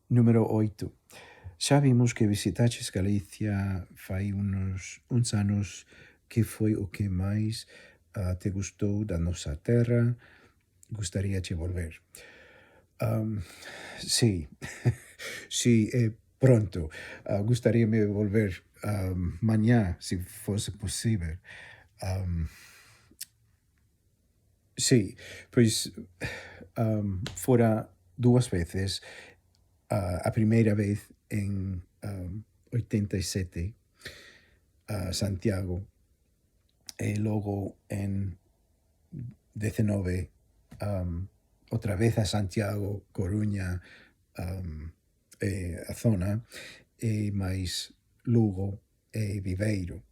Número 8. Xa vimos que visitaches Galicia fai uns anos. Que foi o que máis te gustou da nosa terra? Gustaríache volver? Sí, sí, pronto. Gustaríame volver mañá, se fose posible. Um, sí, pois fora dúas veces. A primeira vez en 87 a Santiago e logo en 19 outra vez a Santiago, Coruña, a zona, e máis Lugo e Viveiro.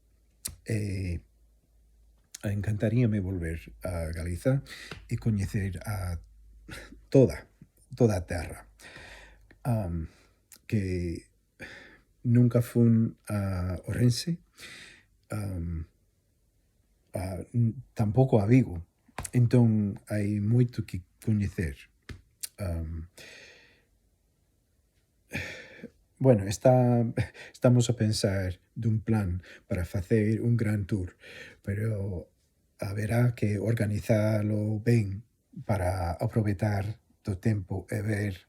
Encantaríame volver a Galiza e coñecer toda a terra. Que nunca fun a Ourense, tampouco a Vigo. Entón, hai moito que coñecer. Bueno, estamos a pensar dun plan para facer un gran tour, pero haberá que organizalo ben para aproveitar do tempo e ver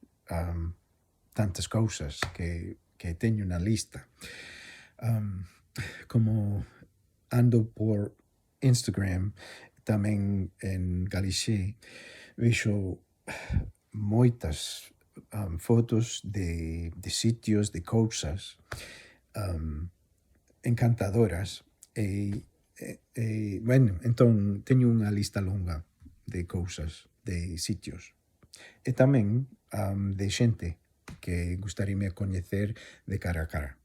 tantas cousas que teño na lista. Como ando por Instagram, tamén en Galixé, vexo moitas fotos de sitios, de cousas encantadoras bueno, entón teño unha lista longa de cousas, de sitios. E tamén de xente que gustaríame coñecer de cara a cara.